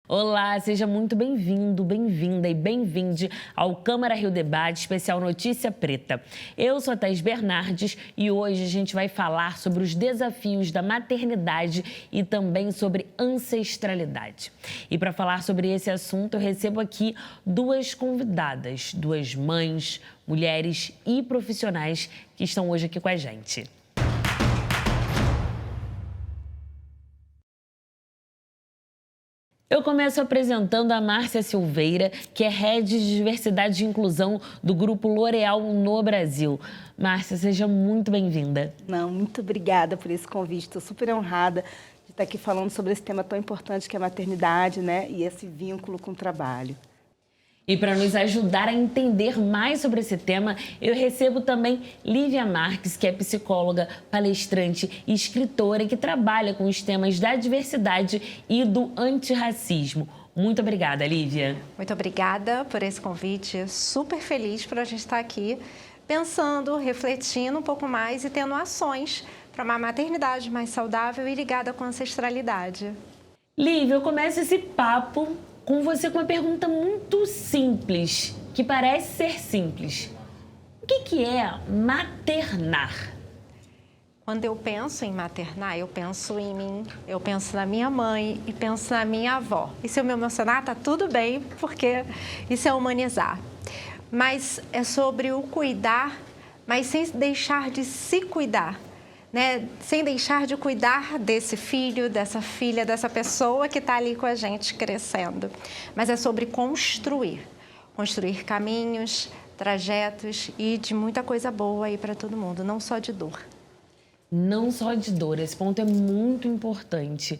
Olá, seja muito bem-vindo, bem-vinda e bem-vinde ao Câmara Rio Debate Especial Notícia Preta. Eu sou a Thaís Bernardes e hoje a gente vai falar sobre os desafios da maternidade e também sobre ancestralidade. E para falar sobre esse assunto, eu recebo aqui duas convidadas, duas mães, mulheres e profissionais que estão hoje aqui com a gente. Eu começo apresentando a Márcia Silveira, que é Head de Diversidade e Inclusão do Grupo L'Oréal no Brasil. Márcia, seja muito bem-vinda. Muito obrigada por esse convite. Estou super honrada de estar aqui falando sobre esse tema tão importante que é a maternidade, né? E esse vínculo com o trabalho. E para nos ajudar a entender mais sobre esse tema, eu recebo também Lívia Marques, que é psicóloga, palestrante e escritora que trabalha com os temas da diversidade e do antirracismo. Muito obrigada, Lívia. Muito obrigada por esse convite. Super feliz por a gente estar aqui pensando, refletindo um pouco mais e tendo ações para uma maternidade mais saudável e ligada com a ancestralidade. Lívia, eu começo esse papo com você com uma pergunta muito simples, que parece ser simples. O que é maternar? Quando eu penso em maternar, eu penso em mim, eu penso na minha mãe e penso na minha avó. E se eu me emocionar, tá tudo bem, porque isso é humanizar. Mas é sobre o cuidar, mas sem deixar de se cuidar. Né? Sem deixar de cuidar desse filho, dessa filha, dessa pessoa que está ali com a gente crescendo. Mas é sobre construir caminhos, trajetos e de muita coisa boa aí para todo mundo, não só de dor. Não só de dor, esse ponto é muito importante.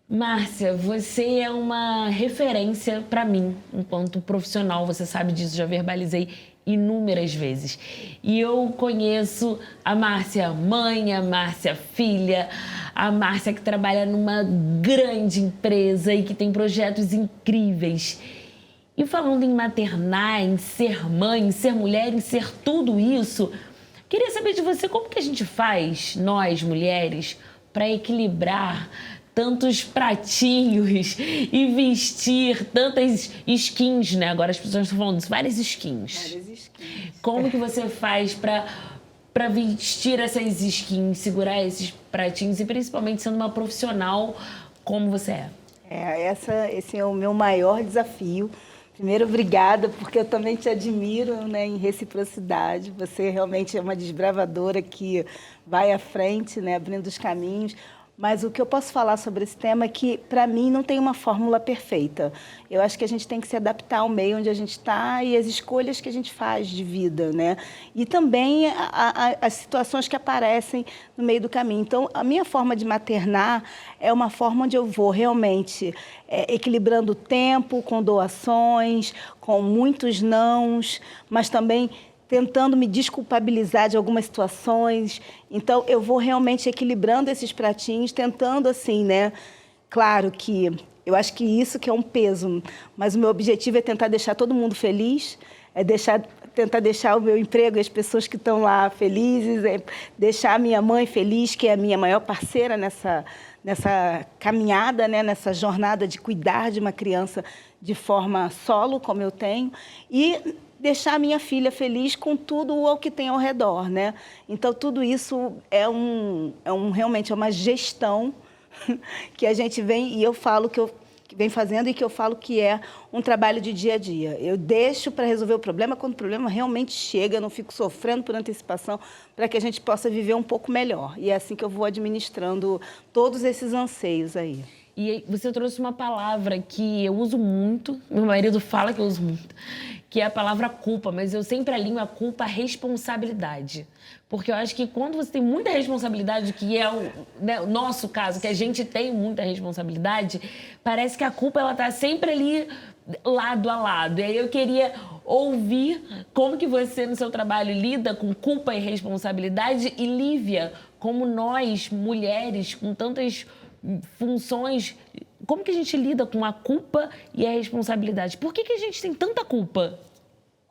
Márcia, você é uma referência para mim, enquanto profissional, você sabe disso, já verbalizei inúmeras vezes. E eu conheço a Márcia mãe, a Márcia filha, a Márcia que trabalha numa grande empresa e que tem projetos incríveis. E falando em maternar, em ser mãe, em ser mulher, em ser tudo isso, queria saber de você como que a gente faz, nós mulheres, para equilibrar tantos pratinhos e vestir tantas skins, né? Agora as pessoas estão falando disso, várias skins. Várias skins. Como que você faz para vestir essas skins, segurar esses pratinhos e principalmente sendo uma profissional como você é? Esse é o meu maior desafio. Primeiro, obrigada, porque eu também te admiro, né, em reciprocidade. Você realmente é uma desbravadora que vai à frente, né, abrindo os caminhos. Mas o que eu posso falar sobre esse tema é que, para mim, não tem uma fórmula perfeita. Eu acho que a gente tem que se adaptar ao meio onde a gente está e às escolhas que a gente faz de vida, né? E também as situações que aparecem no meio do caminho. Então, a minha forma de maternar é uma forma onde eu vou realmente equilibrando o tempo, com doações, com muitos nãos, mas também tentando me desculpabilizar de algumas situações. Então, eu vou realmente equilibrando esses pratinhos, tentando assim, né? Claro que eu acho que isso que é um peso, mas o meu objetivo é tentar deixar todo mundo feliz, tentar deixar o meu emprego e as pessoas que estão lá felizes, deixar a minha mãe feliz, que é a minha maior parceira nessa caminhada, né? Nessa jornada de cuidar de uma criança de forma solo, como eu tenho, e deixar a minha filha feliz com tudo o que tem ao redor, né? Então, tudo isso realmente é uma gestão que a gente vem, e eu falo que vem fazendo e que eu falo que é um trabalho de dia a dia. Eu deixo para resolver o problema quando o problema realmente chega, eu não fico sofrendo por antecipação, para que a gente possa viver um pouco melhor. E é assim que eu vou administrando todos esses anseios aí. E você trouxe uma palavra que eu uso muito, meu marido fala que eu uso muito, que é a palavra culpa, mas eu sempre alinho a culpa à responsabilidade. Porque eu acho que quando você tem muita responsabilidade, que é o nosso caso, que a gente tem muita responsabilidade, parece que a culpa ela tá sempre ali lado a lado. E aí eu queria ouvir como que você, no seu trabalho, lida com culpa e responsabilidade. E Lívia, como nós, mulheres, com tantas funções, como que a gente lida com a culpa e a responsabilidade? Por que a gente tem tanta culpa?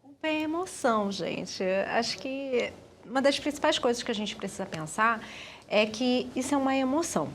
Culpa é emoção, gente. Acho que uma das principais coisas que a gente precisa pensar é que isso é uma emoção.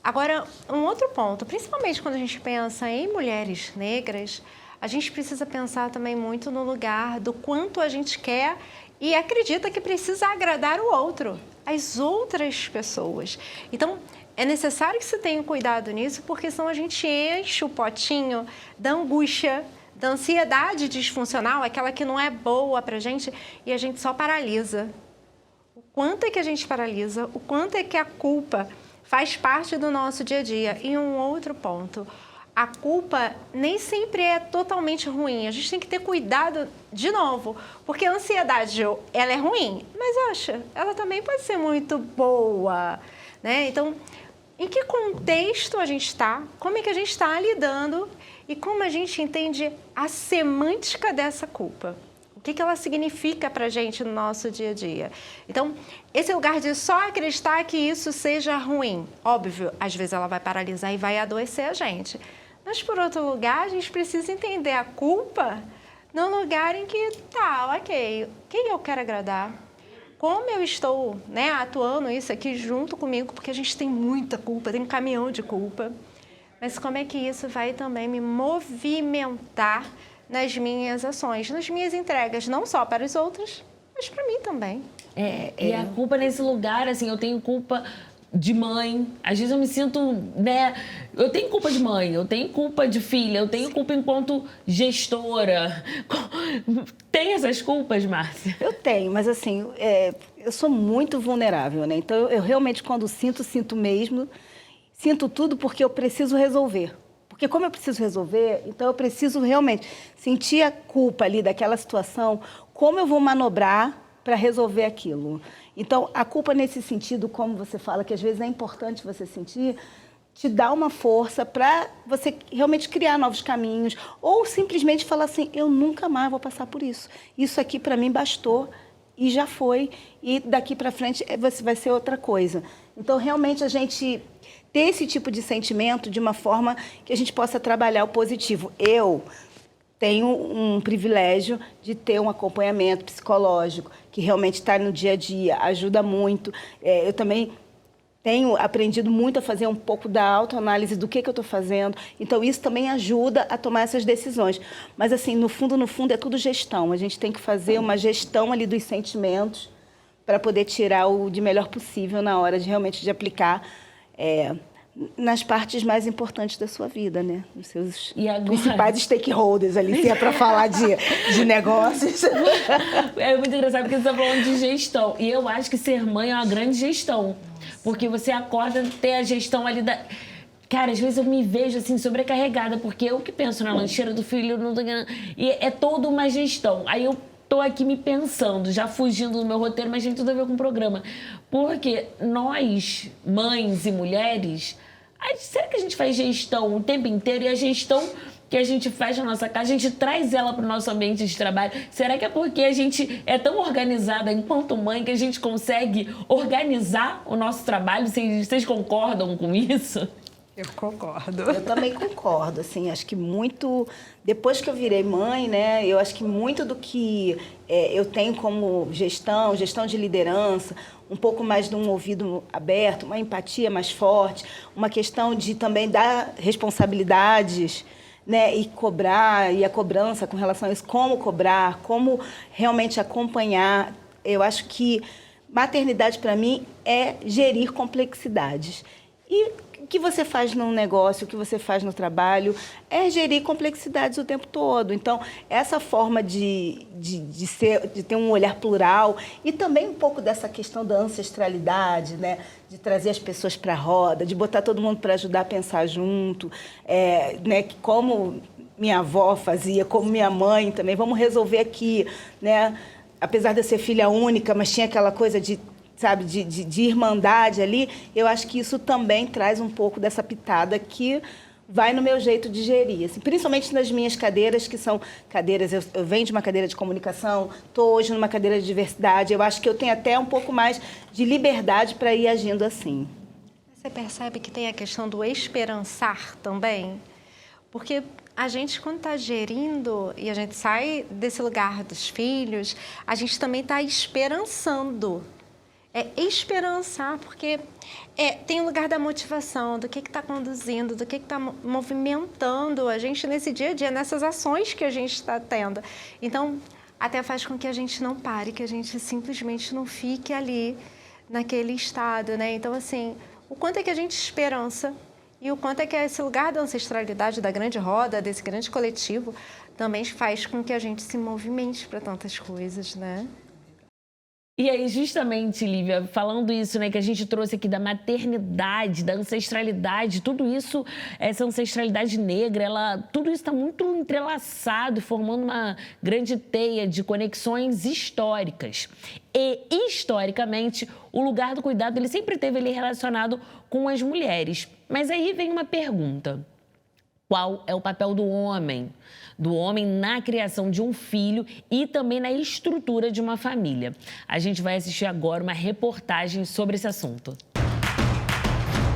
Agora, um outro ponto, principalmente quando a gente pensa em mulheres negras, a gente precisa pensar também muito no lugar do quanto a gente quer e acredita que precisa agradar o outro, as outras pessoas. Então, é necessário que você tenha cuidado nisso, porque senão a gente enche o potinho da angústia, da ansiedade disfuncional, aquela que não é boa pra gente, e a gente só paralisa. O quanto é que a gente paralisa, o quanto é que a culpa faz parte do nosso dia a dia. E um outro ponto, a culpa nem sempre é totalmente ruim. A gente tem que ter cuidado, de novo, porque a ansiedade, ela é ruim, mas ela também pode ser muito boa, né? Então, em que contexto a gente está, como é que a gente está lidando e como a gente entende a semântica dessa culpa. O que ela significa para a gente no nosso dia a dia. Então, esse lugar de só acreditar que isso seja ruim. Óbvio, às vezes ela vai paralisar e vai adoecer a gente. Mas, por outro lugar, a gente precisa entender a culpa no lugar em que, tá, ok, quem eu quero agradar? Como eu estou, né, atuando isso aqui junto comigo, porque a gente tem muita culpa, tem um caminhão de culpa. Mas como é que isso vai também me movimentar nas minhas ações, nas minhas entregas, não só para os outros, mas para mim também. E a culpa nesse lugar, assim, eu tenho culpa de mãe, às vezes eu me sinto, né, eu tenho culpa de mãe, eu tenho culpa de filha, eu tenho culpa enquanto gestora. Tem essas culpas, Márcia? Eu tenho, mas assim, eu sou muito vulnerável, né? Então, eu realmente, quando sinto mesmo, sinto tudo porque eu preciso resolver. Porque como eu preciso resolver, então eu preciso realmente sentir a culpa ali daquela situação, como eu vou manobrar para resolver aquilo. Então, a culpa nesse sentido, como você fala, que às vezes é importante você sentir, te dá uma força para você realmente criar novos caminhos, ou simplesmente falar assim, eu nunca mais vou passar por isso. Isso aqui para mim bastou e já foi, e daqui para frente vai ser outra coisa. Então, realmente, a gente ter esse tipo de sentimento de uma forma que a gente possa trabalhar o positivo. Eu tenho um privilégio de ter um acompanhamento psicológico, que realmente está no dia a dia, ajuda muito. Eu também tenho aprendido muito a fazer um pouco da autoanálise do que eu estou fazendo. Então, isso também ajuda a tomar essas decisões. Mas, assim, no fundo, é tudo gestão. A gente tem que fazer uma gestão ali dos sentimentos para poder tirar o de melhor possível na hora de realmente de aplicar nas partes mais importantes da sua vida, né? Os seus principais stakeholders ali, se é para falar de negócios. É muito engraçado porque você está falando de gestão. E eu acho que ser mãe é uma grande gestão. Porque você acorda, tem a gestão ali da... Cara, às vezes eu me vejo assim sobrecarregada, porque eu que penso na lancheira do filho, e é toda uma gestão. Aí eu tô aqui me pensando, já fugindo do meu roteiro, mas tem tudo a ver com o programa. Porque nós, mães e mulheres, será que a gente faz gestão o tempo inteiro? E a gestão que a gente faz na nossa casa, a gente traz ela para o nosso ambiente de trabalho? Será que é porque a gente é tão organizada enquanto mãe que a gente consegue organizar o nosso trabalho? Vocês concordam com isso? Eu concordo. Eu também concordo, assim, acho que muito... Depois que eu virei mãe, né, eu acho que muito do que eu tenho como gestão de liderança, um pouco mais de um ouvido aberto, uma empatia mais forte, uma questão de também dar responsabilidades, né, e cobrar, e a cobrança com relação a isso, como cobrar, como realmente acompanhar. Eu acho que maternidade, para mim, é gerir complexidades. E o que você faz num negócio, o que você faz no trabalho, é gerir complexidades o tempo todo. Então, essa forma de ter um olhar plural e também um pouco dessa questão da ancestralidade, né? De trazer as pessoas para a roda, de botar todo mundo para ajudar a pensar junto, né? Como minha avó fazia, como minha mãe também, vamos resolver aqui, né? Apesar de eu ser filha única, mas tinha aquela coisa de irmandade ali, eu acho que isso também traz um pouco dessa pitada que vai no meu jeito de gerir, assim, principalmente nas minhas cadeiras, que são cadeiras, eu venho de uma cadeira de comunicação, estou hoje numa cadeira de diversidade, eu acho que eu tenho até um pouco mais de liberdade para ir agindo assim. Você percebe que tem a questão do esperançar também? Porque a gente, quando está gerindo e a gente sai desse lugar dos filhos, a gente também está esperançando. esperançar, porque tem o lugar da motivação, do que está conduzindo, do que está movimentando a gente nesse dia a dia, nessas ações que a gente está tendo. Então, até faz com que a gente não pare, que a gente simplesmente não fique ali naquele estado, né? Então, assim, o quanto é que a gente esperança e o quanto é que esse lugar da ancestralidade, da grande roda, desse grande coletivo, também faz com que a gente se movimente para tantas coisas, né? E aí, justamente, Lívia, falando isso, né, que a gente trouxe aqui da maternidade, da ancestralidade, tudo isso, essa ancestralidade negra, tudo isso está muito entrelaçado, formando uma grande teia de conexões históricas. E, historicamente, o lugar do cuidado, ele sempre teve ali relacionado com as mulheres. Mas aí vem uma pergunta. Qual é o papel do homem? Do homem na criação de um filho e também na estrutura de uma família. A gente vai assistir agora uma reportagem sobre esse assunto.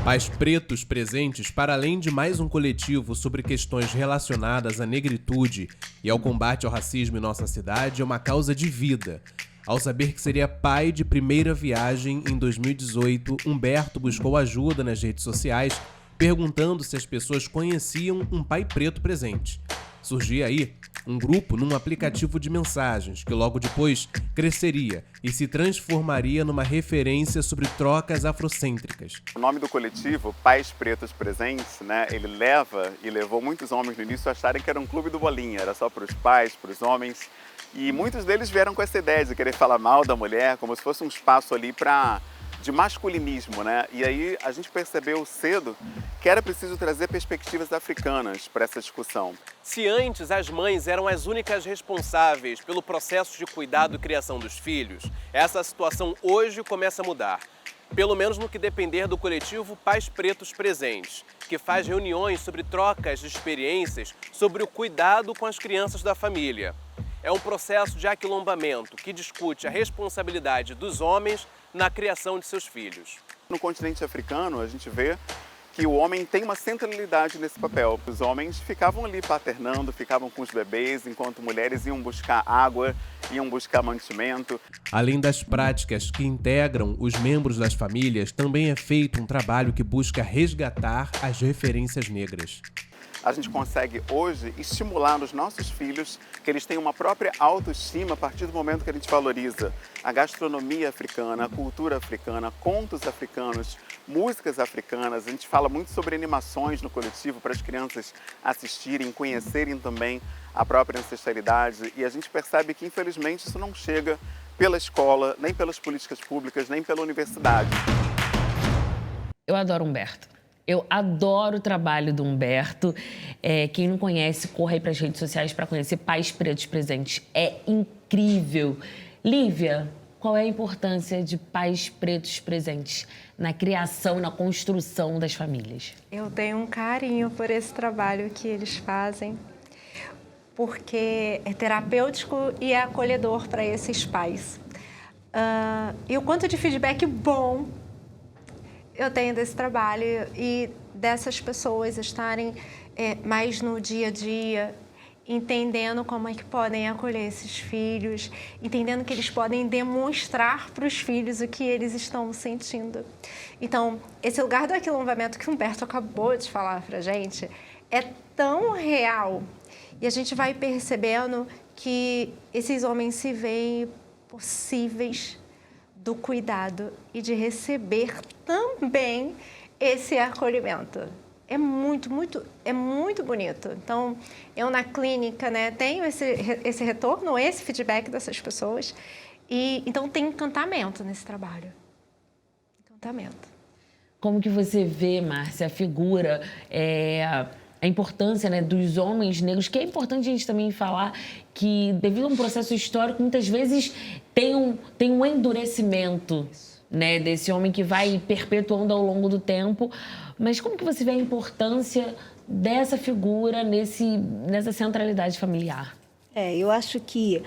Pais Pretos Presentes, para além de mais um coletivo sobre questões relacionadas à negritude e ao combate ao racismo em nossa cidade, é uma causa de vida. Ao saber que seria pai de primeira viagem em 2018, Humberto buscou ajuda nas redes sociais, perguntando se as pessoas conheciam um pai preto presente. Surgia aí um grupo num aplicativo de mensagens que logo depois cresceria e se transformaria numa referência sobre trocas afrocêntricas. O nome do coletivo, Pais Pretos Presentes, né, ele levou muitos homens no início a acharem que era um clube do bolinha, era só para os pais, para os homens. E muitos deles vieram com essa ideia de querer falar mal da mulher, como se fosse um espaço ali de masculinismo, né? E aí a gente percebeu cedo que era preciso trazer perspectivas africanas para essa discussão. Se antes as mães eram as únicas responsáveis pelo processo de cuidado e criação dos filhos, essa situação hoje começa a mudar. Pelo menos no que depender do coletivo Pais Pretos Presentes, que faz reuniões sobre trocas de experiências sobre o cuidado com as crianças da família. É um processo de aquilombamento que discute a responsabilidade dos homens na criação de seus filhos. No continente africano, a gente vê que o homem tem uma centralidade nesse papel. Os homens ficavam ali paternando, ficavam com os bebês, enquanto mulheres iam buscar água, iam buscar mantimento. Além das práticas que integram os membros das famílias, também é feito um trabalho que busca resgatar as referências negras. A gente consegue hoje estimular nos nossos filhos que eles tenham uma própria autoestima a partir do momento que a gente valoriza a gastronomia africana, a cultura africana, contos africanos, músicas africanas. A gente fala muito sobre animações no coletivo para as crianças assistirem, conhecerem também a própria ancestralidade. E a gente percebe que, infelizmente, isso não chega pela escola, nem pelas políticas públicas, nem pela universidade. Eu adoro Humberto. Eu adoro o trabalho do Humberto. Quem não conhece, corra aí para as redes sociais para conhecer Pais Pretos Presentes. É incrível. Lívia, qual é a importância de Pais Pretos Presentes na criação, na construção das famílias? Eu tenho um carinho por esse trabalho que eles fazem, porque é terapêutico e é acolhedor para esses pais. E o quanto de feedback bom eu tenho desse trabalho e dessas pessoas estarem mais no dia a dia, entendendo como é que podem acolher esses filhos, entendendo que eles podem demonstrar para os filhos o que eles estão sentindo. Então, esse lugar do aquilombamento que o Humberto acabou de falar para a gente é tão real. E a gente vai percebendo que esses homens se veem possíveis do cuidado e de receber também esse acolhimento. É muito bonito. Então, eu na clínica, né, tenho esse retorno, esse feedback dessas pessoas. E então tem encantamento nesse trabalho. Encantamento. Como que você vê, Márcia, a figura, a importância, né, dos homens negros, que é importante a gente também falar que, devido a um processo histórico, muitas vezes tem um endurecimento, né, desse homem que vai perpetuando ao longo do tempo. Mas como que você vê a importância dessa figura nessa centralidade familiar? Eu acho que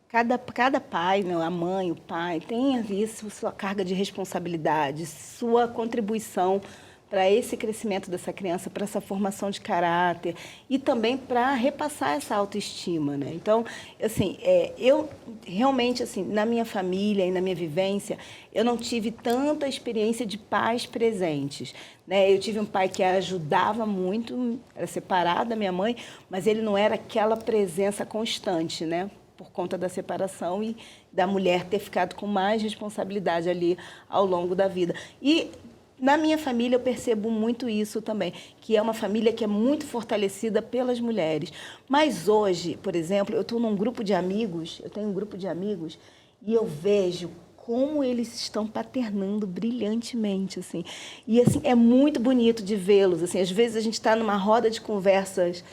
cada pai, né, a mãe, o pai, tem ali sua carga de responsabilidade, sua contribuição para esse crescimento dessa criança, para essa formação de caráter e também para repassar essa autoestima, né? Então, assim, eu realmente, assim, na minha família e na minha vivência, eu não tive tanta experiência de pais presentes, né? Eu tive um pai que ajudava muito, era separado da minha mãe, mas ele não era aquela presença constante, né? Por conta da separação e da mulher ter ficado com mais responsabilidade ali ao longo da vida. E na minha família eu percebo muito isso também, que é uma família que é muito fortalecida pelas mulheres. Mas hoje, por exemplo, eu estou num grupo de amigos, eu tenho um grupo de amigos, e eu vejo como eles estão paternando brilhantemente, assim. E, assim, é muito bonito de vê-los, assim. Às vezes a gente está numa roda de conversas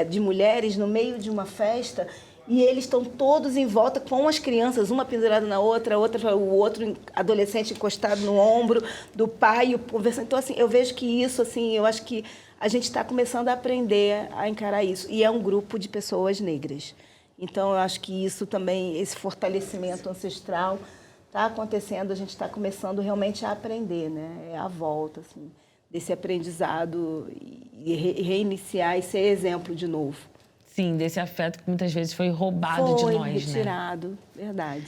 de mulheres no meio de uma festa e eles estão todos em volta com as crianças, uma pendurada na outra, o outro adolescente encostado no ombro do pai, conversando. Então, assim, eu vejo que isso, assim, eu acho que a gente está começando a aprender a encarar isso. E é um grupo de pessoas negras. Então, eu acho que isso também, esse fortalecimento ancestral está acontecendo, a gente está começando realmente a aprender, né? É a volta, assim, desse aprendizado e reiniciar e ser exemplo de novo. Sim, desse afeto que muitas vezes foi roubado de nós, Foi retirado, né? Verdade.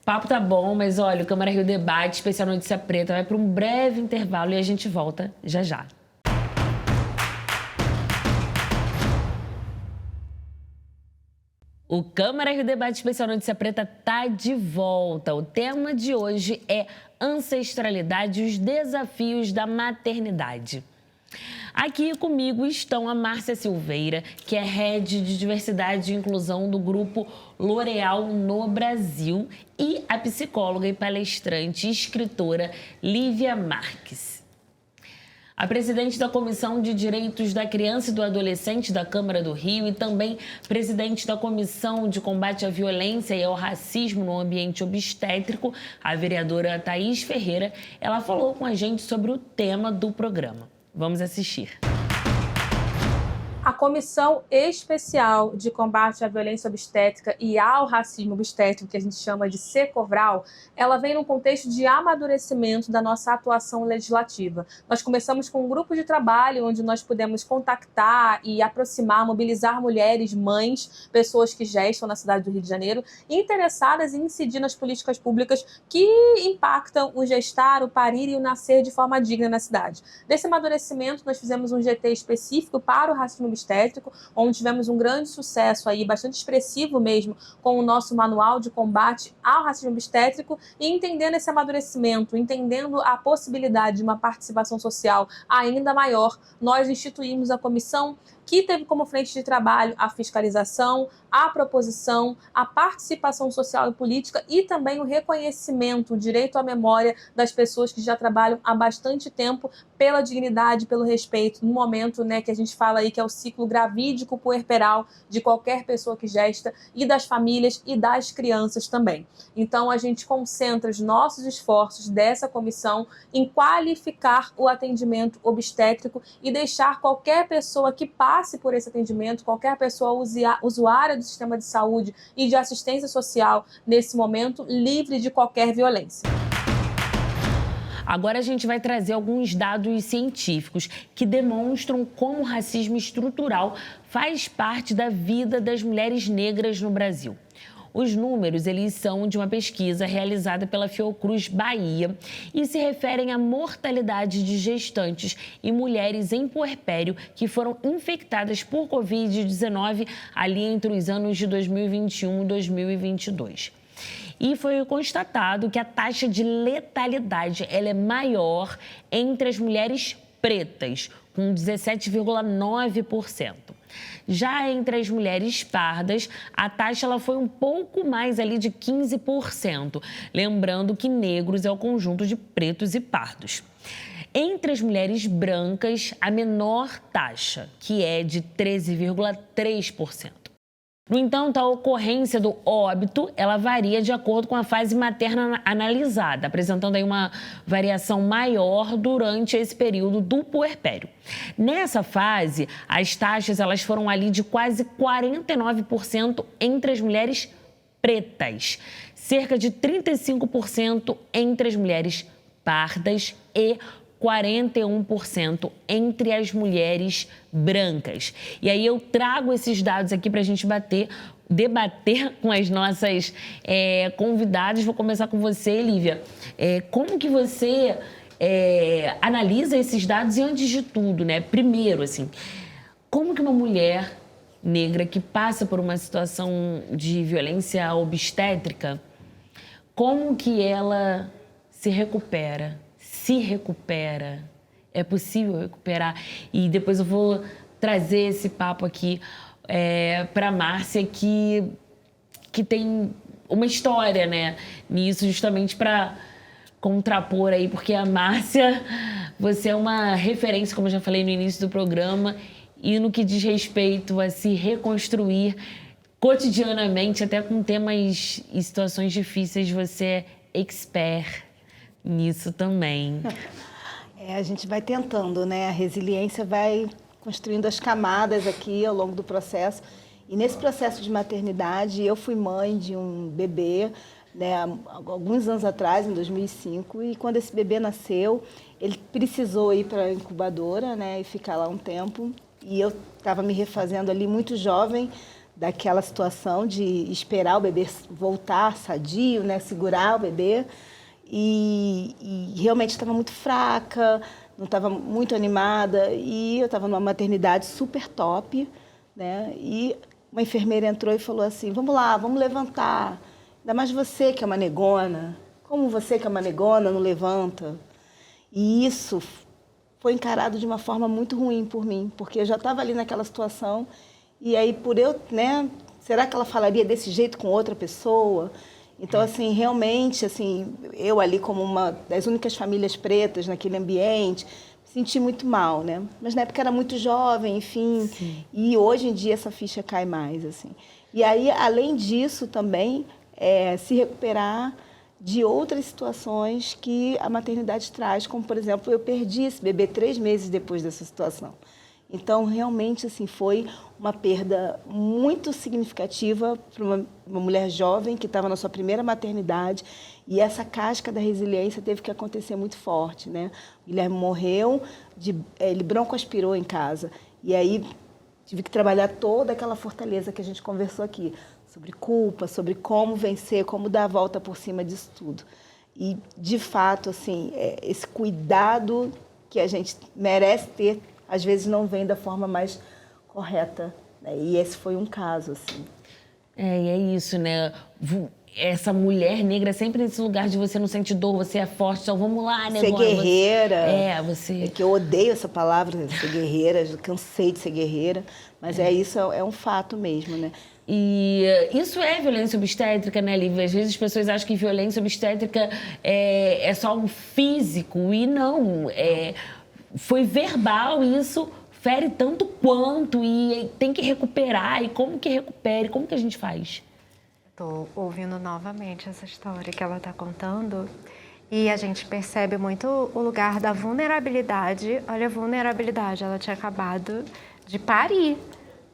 O papo tá bom, mas olha, o Câmara Rio Debate, especial Notícia Preta, vai para um breve intervalo e a gente volta já já. O Câmara Rio Debate Especial Notícia Preta tá de volta. O tema de hoje é ancestralidade e os desafios da maternidade. Aqui comigo estão a Márcia Silveira, que é Head de Diversidade e Inclusão do Grupo L'Oréal no Brasil, e a psicóloga e palestrante e escritora Lívia Marques. A presidente da Comissão de Direitos da Criança e do Adolescente da Câmara do Rio e também presidente da Comissão de Combate à Violência e ao Racismo no Ambiente Obstétrico, a vereadora Thaís Ferreira, ela falou com a gente sobre o tema do programa. Vamos assistir. A Comissão Especial de Combate à Violência Obstétrica e ao Racismo Obstétrico, que a gente chama de SECOVRAL, ela vem num contexto de amadurecimento da nossa atuação legislativa. Nós começamos com um grupo de trabalho onde nós pudemos contactar e aproximar, mobilizar mulheres, mães, pessoas que gestam na cidade do Rio de Janeiro, interessadas em incidir nas políticas públicas que impactam o gestar, o parir e o nascer de forma digna na cidade. Desse amadurecimento, nós fizemos um GT específico para o racismo obstétrico, onde tivemos um grande sucesso aí, bastante expressivo mesmo, com o nosso manual de combate ao racismo obstétrico e entendendo esse amadurecimento, entendendo a possibilidade de uma participação social ainda maior, nós instituímos a comissão que teve como frente de trabalho a fiscalização, a proposição, a participação social e política e também o reconhecimento, o direito à memória das pessoas que já trabalham há bastante tempo pela dignidade, pelo respeito, no momento, né, que a gente fala aí que é o ciclo gravídico puerperal de qualquer pessoa que gesta e das famílias e das crianças também. Então, a gente concentra os nossos esforços dessa comissão em qualificar o atendimento obstétrico e deixar qualquer pessoa que passe por esse atendimento, qualquer pessoa usuária do sistema de saúde e de assistência social nesse momento, livre de qualquer violência. Agora a gente vai trazer alguns dados científicos que demonstram como o racismo estrutural faz parte da vida das mulheres negras no Brasil. Os números, eles são de uma pesquisa realizada pela Fiocruz Bahia e se referem à mortalidade de gestantes e mulheres em puerpério que foram infectadas por Covid-19 ali entre os anos de 2021 e 2022. E foi constatado que a taxa de letalidade ela é maior entre as mulheres pretas, com 17,9%. Já entre as mulheres pardas, a taxa ela foi um pouco mais ali de 15%, lembrando que negros é o conjunto de pretos e pardos. Entre as mulheres brancas, a menor taxa, que é de 13,3%. No entanto, a ocorrência do óbito, ela varia de acordo com a fase materna analisada, apresentando aí uma variação maior durante esse período do puerpério. Nessa fase, as taxas elas foram ali de quase 49% entre as mulheres pretas, cerca de 35% entre as mulheres pardas e 41% entre as mulheres brancas. E aí eu trago esses dados aqui para a gente debater com as nossas convidadas. Vou começar com você, Lívia. Como que você analisa esses dados? E antes de tudo, né? Primeiro, assim, como que uma mulher negra que passa por uma situação de violência obstétrica, como que ela se recupera? É possível recuperar? E depois eu vou trazer esse papo aqui para a Márcia, que tem uma história, né, nisso, justamente para contrapor aí, porque a Márcia, você é uma referência, como eu já falei no início do programa, e no que diz respeito a se reconstruir cotidianamente, até com temas e situações difíceis, você é expert nisso também. A gente vai tentando, né? A resiliência vai construindo as camadas aqui ao longo do processo. E nesse processo de maternidade, eu fui mãe de um bebê, né, alguns anos atrás, em 2005, e quando esse bebê nasceu, ele precisou ir para a incubadora, né, e ficar lá um tempo. E eu estava me refazendo ali muito jovem daquela situação de esperar o bebê voltar sadio, né, segurar o bebê. E realmente estava muito fraca, não estava muito animada, e eu estava numa maternidade super top, né? E uma enfermeira entrou e falou assim: vamos lá, vamos levantar. Ainda mais você que é uma negona. Como você que é uma negona não levanta? E isso foi encarado de uma forma muito ruim por mim, porque eu já estava ali naquela situação, e aí por eu, né? Será que ela falaria desse jeito com outra pessoa? Então, assim, realmente, assim, eu ali como uma das únicas famílias pretas naquele ambiente, me senti muito mal, né? Mas na época era muito jovem, enfim, sim. E hoje em dia essa ficha cai mais, assim. E aí, além disso, também, se recuperar de outras situações que a maternidade traz, como, por exemplo, eu perdi esse bebê 3 meses depois dessa situação. Então, realmente, assim, foi uma perda muito significativa para uma mulher jovem que estava na sua primeira maternidade, e essa casca da resiliência teve que acontecer muito forte, né? O Guilherme morreu, ele broncoaspirou em casa, e aí tive que trabalhar toda aquela fortaleza que a gente conversou aqui, sobre culpa, sobre como vencer, como dar a volta por cima disso tudo. E, de fato, assim, esse cuidado que a gente merece ter, às vezes não vem da forma mais correta, né? E esse foi um caso, assim. E é isso, né? Essa mulher negra sempre nesse lugar de você não sente dor, você é forte, então vamos lá, né? Ser guerreira. Você... É que eu odeio essa palavra, ser guerreira, já cansei de ser guerreira, mas isso é um fato mesmo, né? E isso é violência obstétrica, né, Lívia? Às vezes as pessoas acham que violência obstétrica é só um físico, e não, foi verbal, e isso fere tanto quanto, e tem que recuperar. E como que recupere? Como que a gente faz? Estou ouvindo novamente essa história que ela está contando, e a gente percebe muito o lugar da vulnerabilidade. Olha a vulnerabilidade, ela tinha acabado de parir,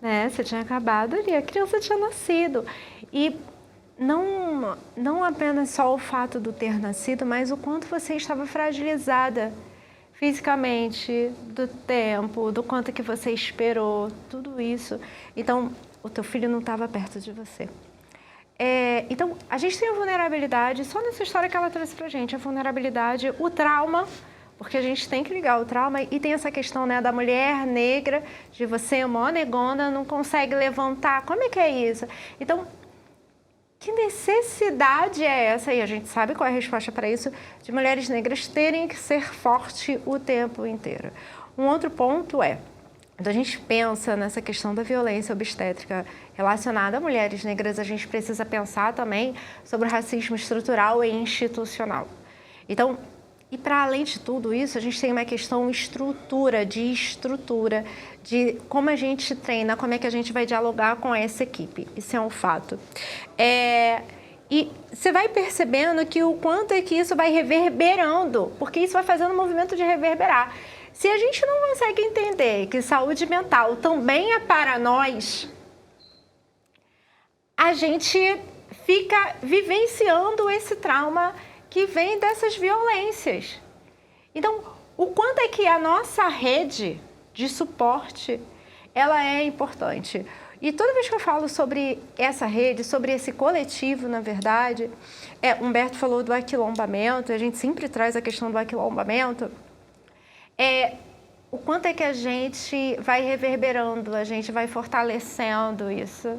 né? Você tinha acabado ali, a criança tinha nascido. E não apenas só o fato de ter nascido, mas o quanto você estava fragilizada fisicamente, do tempo, do quanto que você esperou, tudo isso. Então, o teu filho não estava perto de você. Então, a gente tem a vulnerabilidade, só nessa história que ela trouxe pra gente, a vulnerabilidade, o trauma, porque a gente tem que ligar o trauma, e tem essa questão, né, da mulher negra, de você, uma negona, não consegue levantar. Como é que é isso? Então, que necessidade é essa? E a gente sabe qual é a resposta para isso, de mulheres negras terem que ser fortes o tempo inteiro. Um outro ponto quando a gente pensa nessa questão da violência obstétrica relacionada a mulheres negras, a gente precisa pensar também sobre o racismo estrutural e institucional. Então, e para além de tudo isso, a gente tem uma questão estrutura, de como a gente treina, como é que a gente vai dialogar com essa equipe. Isso é um fato. E você vai percebendo que o quanto é que isso vai reverberando, porque isso vai fazendo um movimento de reverberar. Se a gente não consegue entender que saúde mental também é para nós, a gente fica vivenciando esse trauma que vem dessas violências. Então, o quanto é que a nossa rede de suporte, ela é importante. E toda vez que eu falo sobre essa rede, sobre esse coletivo, na verdade, Humberto falou do aquilombamento, a gente sempre traz a questão do aquilombamento, o quanto é que a gente vai reverberando, a gente vai fortalecendo isso,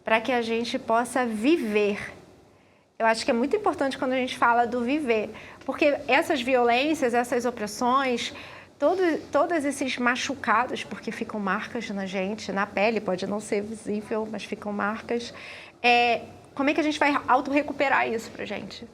para que a gente possa viver. Eu acho que é muito importante quando a gente fala do viver, porque essas violências, essas opressões, todos esses machucados, porque ficam marcas na gente, na pele, pode não ser visível, mas ficam marcas. Como é que a gente vai autorrecuperar isso pra gente?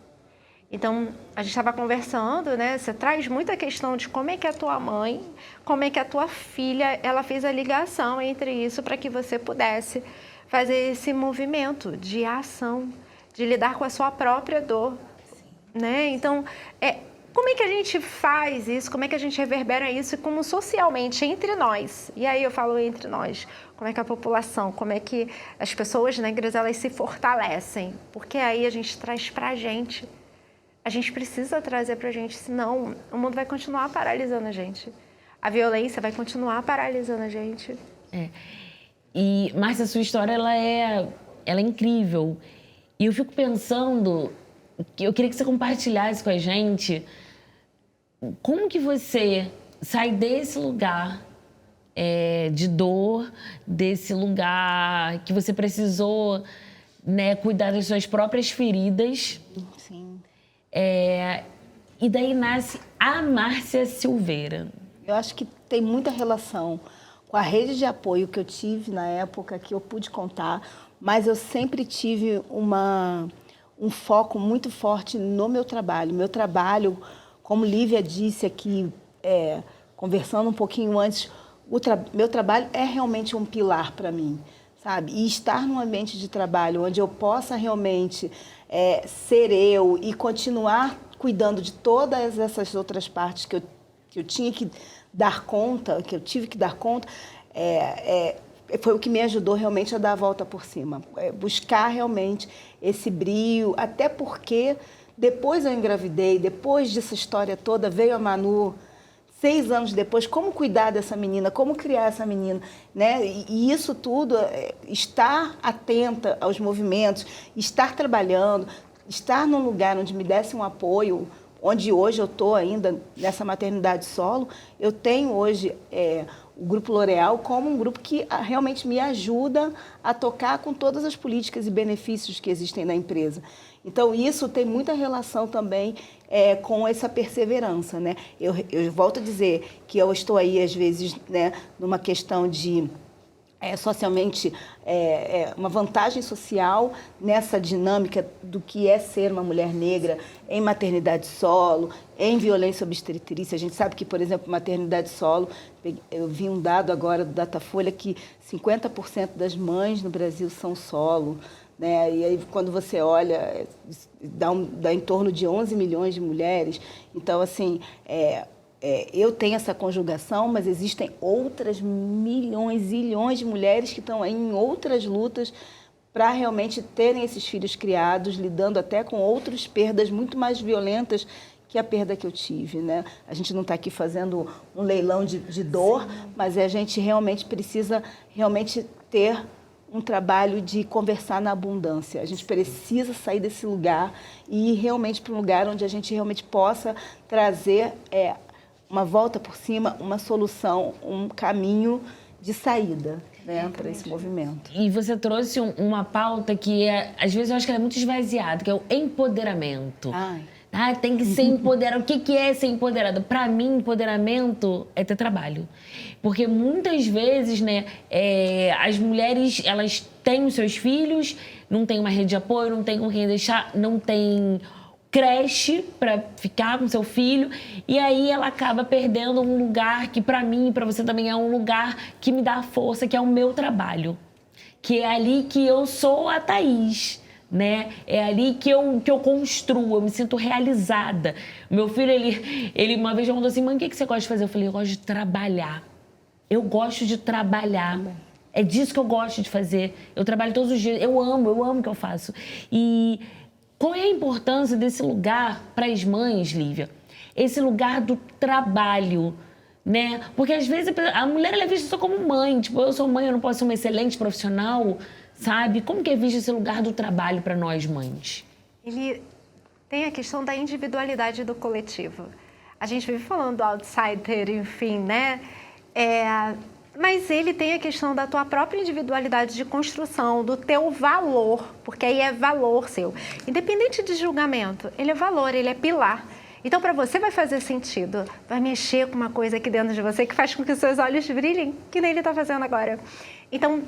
Então, a gente estava conversando, né? Você traz muita questão de como é que a tua mãe, como é que a tua filha, ela fez a ligação entre isso para que você pudesse fazer esse movimento de ação, de lidar com a sua própria dor, né? Então, como é que a gente faz isso? Como é que a gente reverbera isso? Como socialmente, entre nós. E aí eu falo entre nós. Como é que a população, como é que as pessoas negras, elas se fortalecem? Porque aí a gente traz pra gente. A gente precisa trazer pra gente, senão o mundo vai continuar paralisando a gente. A violência vai continuar paralisando a gente. E, Márcia, a sua história, ela é incrível. E eu fico pensando, eu queria que você compartilhasse com a gente como que você sai desse lugar de dor, desse lugar que você precisou, né, cuidar das suas próprias feridas. Sim. E daí nasce a Márcia Silveira. Eu acho que tem muita relação com a rede de apoio que eu tive na época, que eu pude contar, mas eu sempre tive um foco muito forte no meu trabalho. Meu trabalho, como Lívia disse aqui, conversando um pouquinho antes, meu trabalho é realmente um pilar para mim, sabe? E estar num ambiente de trabalho onde eu possa realmente ser eu e continuar cuidando de todas essas outras partes que eu tinha que dar conta, que eu tive que dar conta, foi o que me ajudou realmente a dar a volta por cima. Buscar realmente esse brio, até porque depois eu engravidei, depois dessa história toda, veio a Manu, 6 anos depois, como cuidar dessa menina, como criar essa menina, né? E isso tudo, estar atenta aos movimentos, estar trabalhando, estar num lugar onde me desse um apoio, onde hoje eu estou ainda nessa maternidade solo, eu tenho hoje o Grupo L'Oréal como um grupo que realmente me ajuda a tocar com todas as políticas e benefícios que existem na empresa. Então, isso tem muita relação também com essa perseverança, né? Eu volto a dizer que eu estou aí, às vezes, né, numa questão de socialmente, uma vantagem social nessa dinâmica do que é ser uma mulher negra em maternidade solo, em violência obstetrícia. A gente sabe que, por exemplo, maternidade solo, eu vi um dado agora do Datafolha que 50% das mães no Brasil são solo, né? E aí, quando você olha, dá em torno de 11 milhões de mulheres. Então, assim, eu tenho essa conjugação, mas existem outras milhões, zilhões de mulheres que estão aí em outras lutas para realmente terem esses filhos criados, lidando até com outras perdas muito mais violentas que a perda que eu tive, né? A gente não está aqui fazendo um leilão de dor, mas a gente realmente precisa ter um trabalho de conversar na abundância. A gente precisa sair desse lugar e ir realmente para um lugar onde a gente realmente possa trazer uma volta por cima, uma solução, um caminho de saída, né, para esse movimento. E você trouxe uma pauta que, às vezes, eu acho que ela é muito esvaziada, que é o empoderamento. Tem que ser empoderado. O que é ser empoderado? Para mim, empoderamento é ter trabalho. Porque muitas vezes, né, as mulheres, elas têm os seus filhos, não tem uma rede de apoio, não tem com quem deixar, não tem creche para ficar com seu filho, e aí ela acaba perdendo um lugar que para mim e para você também é um lugar que me dá força, que é o meu trabalho, que é ali que eu sou a Thaís, né? É ali que eu construo, eu me sinto realizada. Meu filho, ele uma vez perguntou assim: mãe, o que você gosta de fazer? Eu falei: eu gosto de trabalhar. Eu gosto de trabalhar. É disso que eu gosto de fazer. Eu trabalho todos os dias. Eu amo o que eu faço. E qual é a importância desse lugar para as mães, Lívia? esse lugar do trabalho, né? Porque às vezes a mulher ela é vista só como mãe, tipo, eu sou mãe, eu não posso ser uma excelente profissional, sabe? Como que é visto esse lugar do trabalho para nós mães? Ele tem a questão da individualidade do coletivo. A gente vive falando do outsider, enfim, né? Mas ele tem a questão da tua própria individualidade de construção, do teu valor, porque aí é valor seu. Independente de julgamento, ele é valor, ele é pilar. Então, para você vai fazer sentido, vai mexer com uma coisa aqui dentro de você que faz com que os seus olhos brilhem, que nem ele está fazendo agora. Então,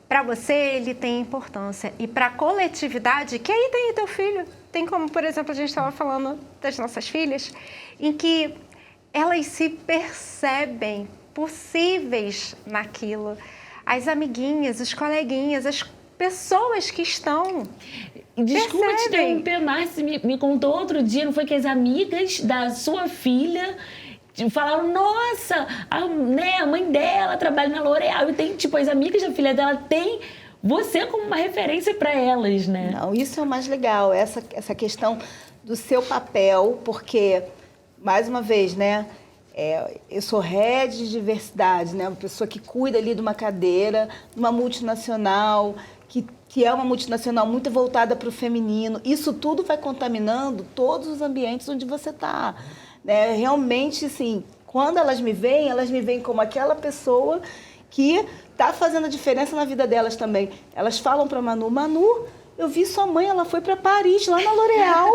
para você, ele tem importância. E para a coletividade, que aí tem o teu filho. Tem como, por exemplo, a gente estava falando das nossas filhas, em que elas se percebem possíveis naquilo. As amiguinhas, os coleguinhas, as pessoas que estão... Desculpa te interromper, Márcia, me contou outro dia, não foi que as amigas da sua filha falaram, nossa, a mãe dela trabalha na L'Oréal e tem, tipo, as amigas da filha dela têm você como uma referência para elas, né? Não, isso é o mais legal, essa questão do seu papel, porque, mais uma vez, né, eu sou head de diversidade, né, uma pessoa que cuida ali de uma cadeira, de uma multinacional, que é uma multinacional muito voltada para o feminino. Isso tudo vai contaminando todos os ambientes onde você está. Né? Realmente, assim, quando elas me veem como aquela pessoa que está fazendo a diferença na vida delas também. Elas falam para Manu, eu vi sua mãe, ela foi para Paris, lá na L'Oréal.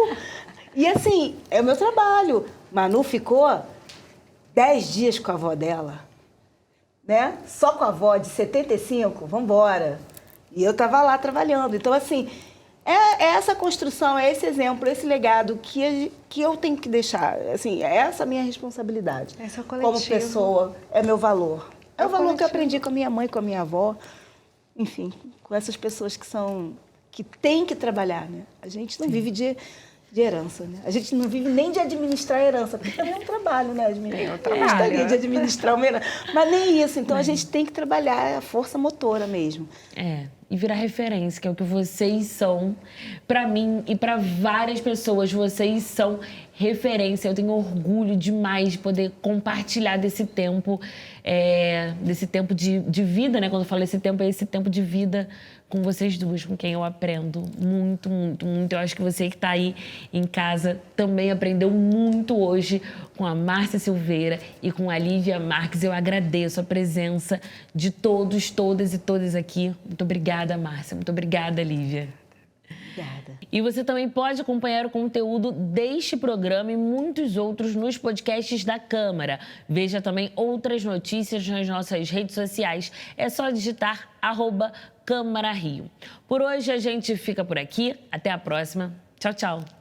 E assim, é o meu trabalho. Manu ficou 10 dias com a avó dela, né? Só com a avó de 75, vamos embora. E eu estava lá trabalhando. Então, assim, é essa construção, é esse exemplo, esse legado que eu tenho que deixar. Assim, é essa a minha responsabilidade. Esse é o coletivo. Como pessoa, é meu valor. É o valor que eu aprendi com a minha mãe, com a minha avó. Enfim, com essas pessoas que têm que trabalhar, né? A gente não vive de herança, né? A gente não vive nem de administrar a herança, porque também é um trabalho, né? Eu gostaria de administrar uma herança, mas nem isso. Então, a gente tem que trabalhar a força motora mesmo. E virar referência, que é o que vocês são. Para mim e para várias pessoas, vocês são referência. Eu tenho orgulho demais de poder compartilhar desse tempo de vida, né? Quando eu falo esse tempo de vida com vocês duas, com quem eu aprendo muito, muito, muito. Eu acho que você que está aí em casa também aprendeu muito hoje com a Márcia Silveira e com a Lívia Marques. Eu agradeço a presença de todos, todas e todas aqui. Muito obrigada, Márcia. Muito obrigada, Lívia. Obrigada. E você também pode acompanhar o conteúdo deste programa e muitos outros nos podcasts da Câmara. Veja também outras notícias nas nossas redes sociais. É só digitar @Câmara Rio. Por hoje a gente fica por aqui. Até a próxima. Tchau, tchau.